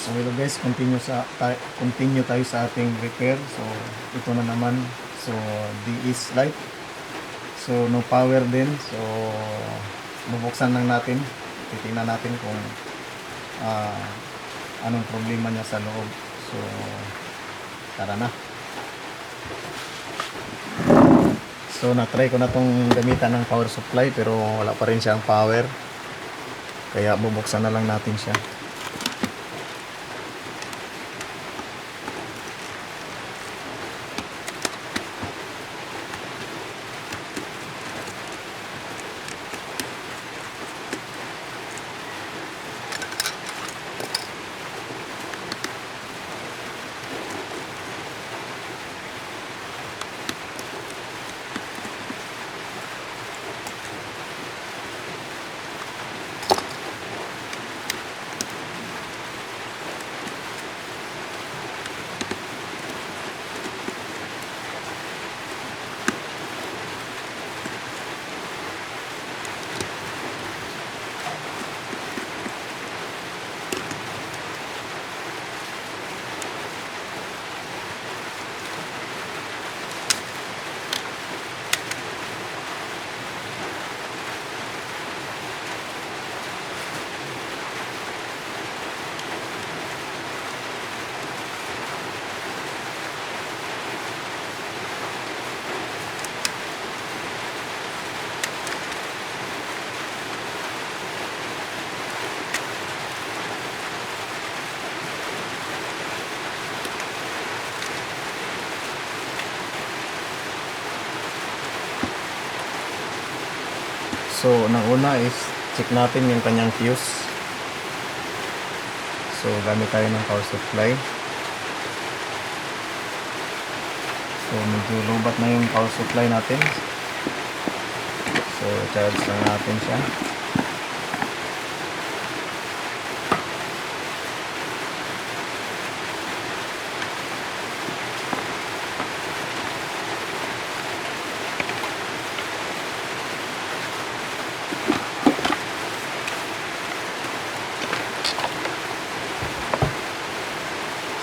So hello guys, continue tayo sa ating repair. So ito na naman. So DE light. So no power din. So bubuksan lang natin. Titingnan natin kung ah, anong problema niya sa loob. So tara na. So na-try ko na tong gamitan ng power supply pero wala pa rin siyang power. Kaya bubuksan na lang natin siya. So, una is check natin yung kanyang fuse. So, gamit tayo ng power supply. So, medyo lobat na yung power supply natin. So, charge lang natin siya.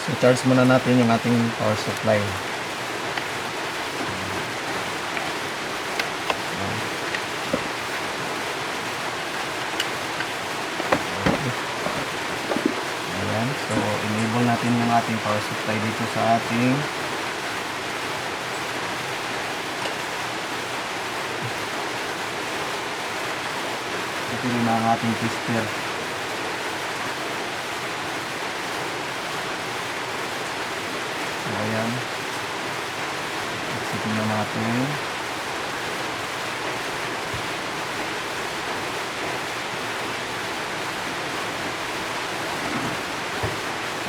So, charge muna natin yung ating power supply. Ayan. So, enable natin yung ating power supply dito sa ating ito rin ang ating tester. So, ayan. Exit na natin.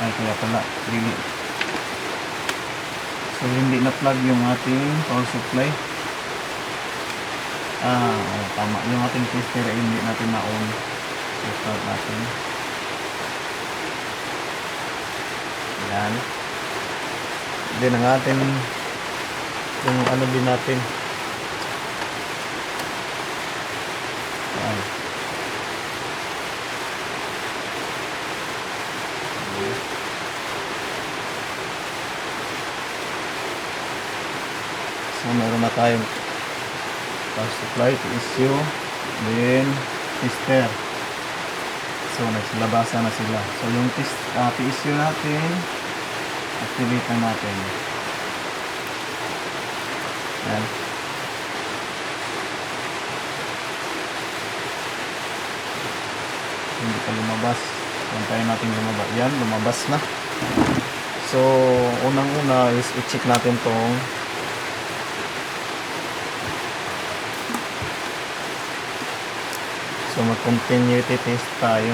Ay, kaya pala. Really. So, hindi na-plug yung ating power supply. Tama. Yung ating tester ay hindi natin na-on. So, start natin. Ayan. Then ang atin yung ano din natin. Ayan. So meron na tayong power supply, PSU, then tester. So nagsilabasa na sila. So yung PSU natin, activate na natin. Ayan. Hindi pa lumabas. Pantayin natin lumabas. Yan, lumabas na. So, unang-una is i-check natin tong so mag-continuity test tayo.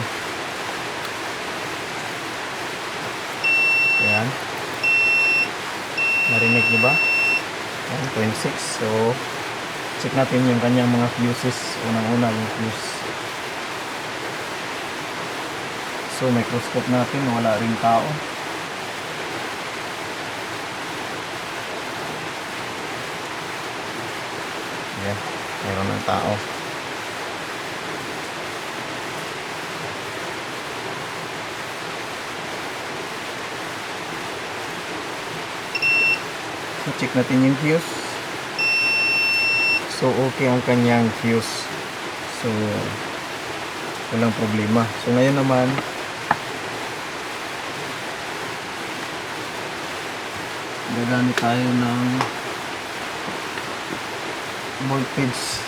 Ayan. Narinig nyo ba? 1.6. So, check natin yung kanyang mga fuses. Unang-una yung fuse. So, microscope natin. Wala rin tao. Ayan. Meron ng tao. So, check natin yung fuse. So, okay ang kanyang fuse. So, walang problema. So, ngayon naman, gagamit tayo ng voltage.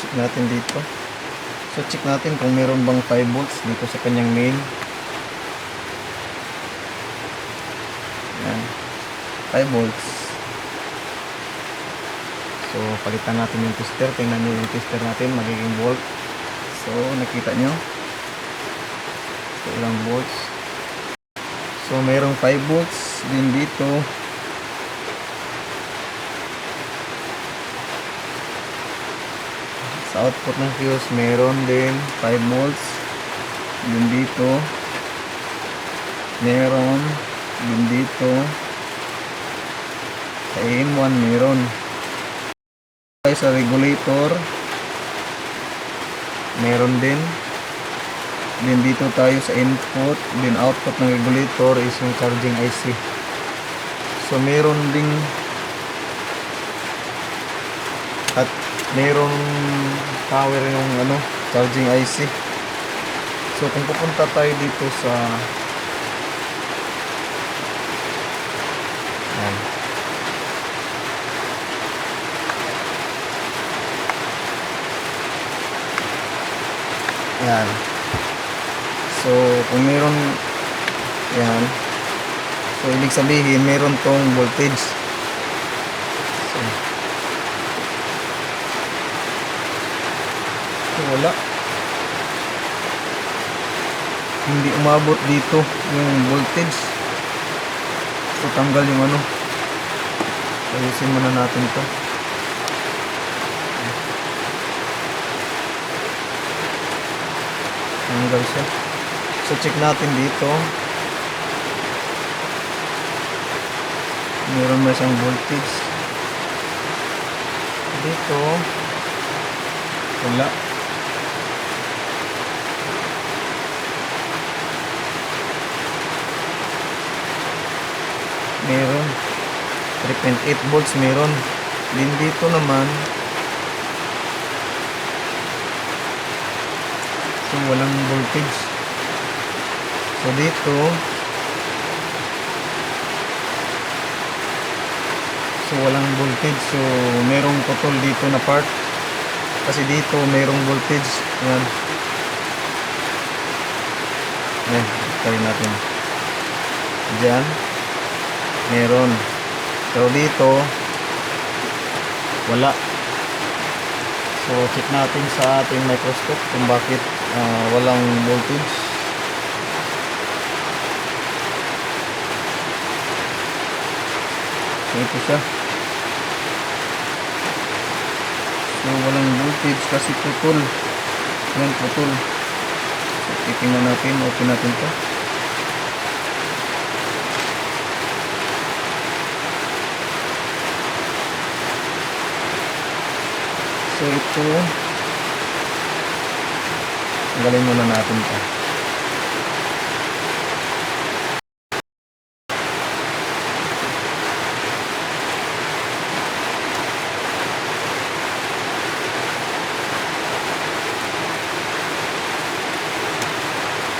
Check natin dito. So, check natin kung meron bang 5 volts dito sa kanyang main. Yan. 5 volts. So, palitan natin yung tester. Tingnan nyo yung tester natin, magiging volt. So, nakita nyo. So, ilang volts. So, mayroong 5 volts din dito. Sa output ng fuse, mayroon din 5 volts. Din dito. Meron din dito. Sa AM1, meron. Sa regulator, meron din. Then dito tayo sa input, then output ng regulator is yung charging IC. So meron ding at meron power yung charging IC. So kung pupunta tayo dito sa yan. So, kung meron yan. So, ibig sabihin, meron tong voltage. So, wala. Hindi umabot dito yung voltage. So, tanggal yung ayusin muna natin to. Tanggal siya. So, check natin dito. Meron ba siyang voltage? Dito. Wala. Meron. 3.8 volts meron. Din dito naman. So, walang voltage. So, dito. So, walang voltage. So, merong putol dito na part. Kasi dito, merong voltage. Yan. Yan. Try natin. Diyan. Meron. So, dito. Wala. So, check natin sa ating microscope kung bakit walang voltage. So, ito siya. So, walang voltage kasi putol. Yan, putol. So, titingnan natin. Open natin ito. So, ito. Tanggalin muna natin ito.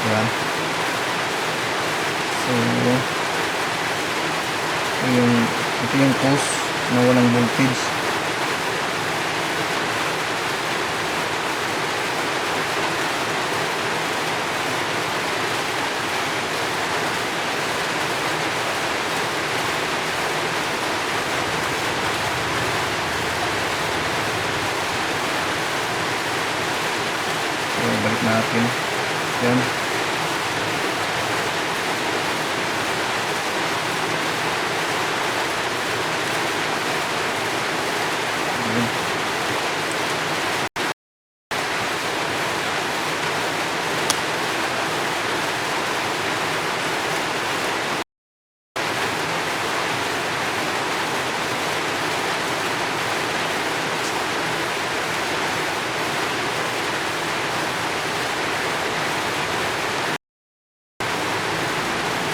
Yan. So, ito yung cause na walang voltage. So, balik natin. Yan.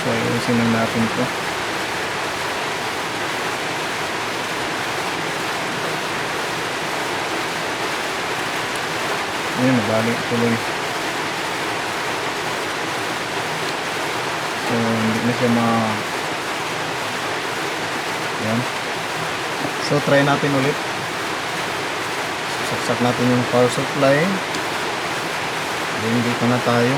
So ayusin lang natin to. Ayun, nabalik tuloy. So hindi na siya yan. So try natin ulit. Saksak natin yung power supply. Then dito na tayo.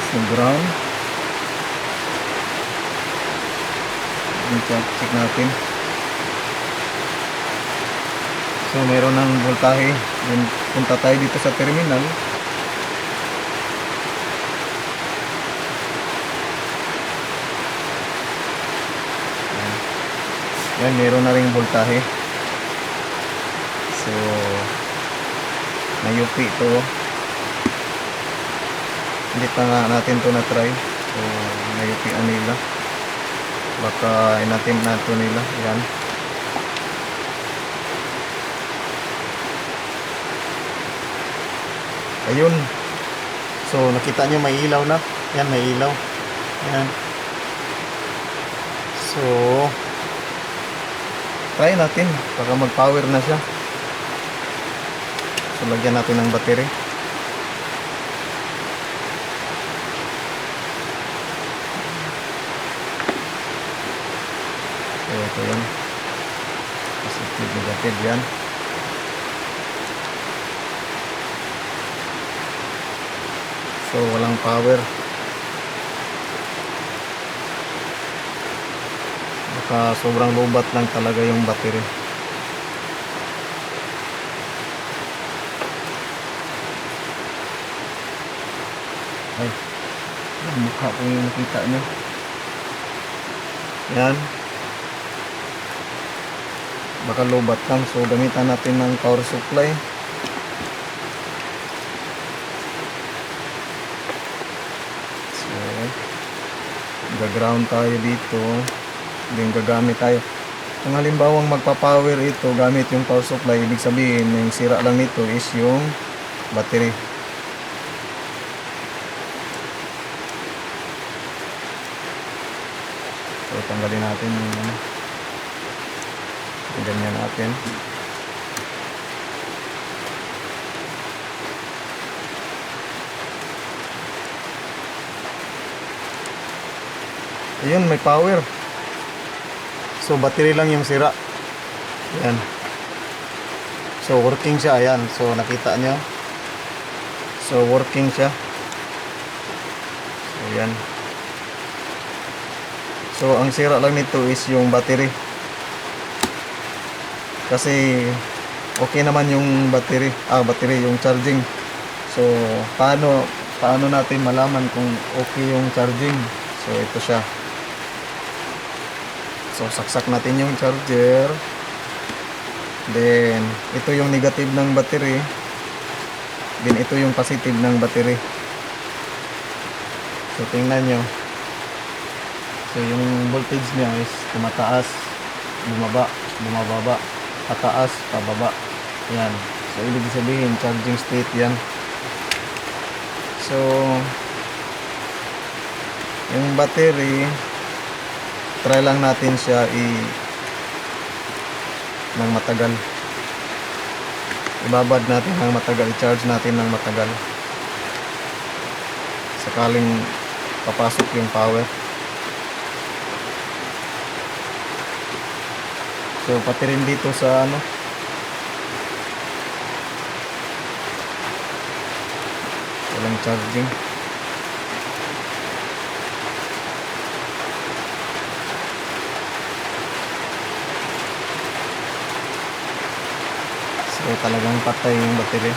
So ground. Check natin. So meron ng voltahe. Then punta tayo dito sa terminal. Yan, meron na ring voltahe. So na-UP ito. Hindi pa nga natin to na-try. So na-UP-an nila. Baka inatim na ito nila. Yan. Ayun. So nakita nyo may ilaw na. Yan, may ilaw. Yan. So try natin. Baka mag-power na siya. So lagyan natin ng battery. So ito yan. Positive, negative yan. So walang power. Baka sobrang lobat lang talaga yung battery. Ay, yung mukha ko yung nakita nyo. Yan. Baka lobat lang. So gamitan natin ng power supply. Gaground tayo dito, then gagamit tayo. Kung halimbawang magpa-power ito gamit yung power supply, ibig sabihin yung sira lang nito is yung battery. So tanggalin natin yung ganyan natin. Ayun, may power. So battery lang yung sira. Ayan. So working siya. Ayan. So nakita nyo. So working siya. So ayan. So ang sira lang nito is yung battery. Kasi okay naman yung battery. Battery yung charging. So paano natin malaman kung okay yung charging? So ito siya. So saksak natin yung charger. Then ito yung negative ng battery. Then ito yung positive ng battery. So tingnan nyo. So yung voltage niya is tumataas, bumaba, bumababa, pataas, pababa. Yan. So ibig sabihin charging state yan. So yung battery, try lang natin siya ng matagal. Ibabad natin ng matagal, i-charge natin ng matagal. Sakaling papasok yung power. So pati rin dito sa walang charging. So talagang patay yung battery.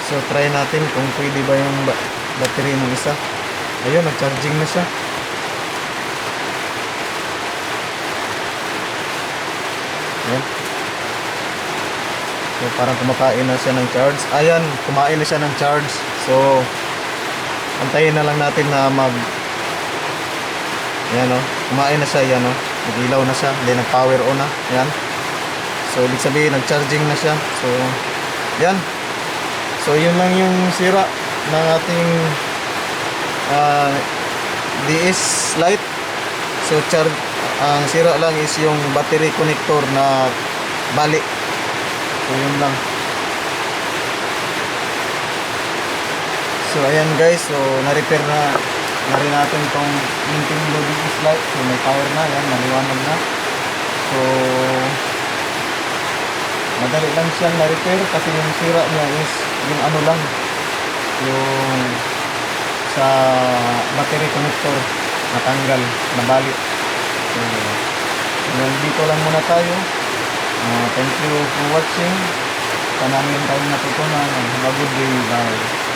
So try natin kung pwede ba yung battery ng isa. Ayun, nag-charging na siya. Ayan. So parang kumakain na siya ng charge. Ayan, kumain na siya ng charge. So antayin na lang natin na Ayan o, kumain na siya, yan o. Nag-ilaw na siya, then nag-power on na. Ayan. So, ibig sabihin, nag-charging na siya. So, yan. So, yun lang yung sira ng ating DS light. So, ang sira lang is yung battery connector na bali. So, yun lang. So, ayan guys. So, na-repair na rin natin itong Nintendo DS light. So, may power na. Yan, maliwanag na. So, madali lang siyang na-repair kasi yung sira niya is yung ano lang, yung sa battery connector natanggal, nabali. So, dito lang muna tayo. Thank you for watching. Sana namin tayo natutunan. Have a good day. Bye.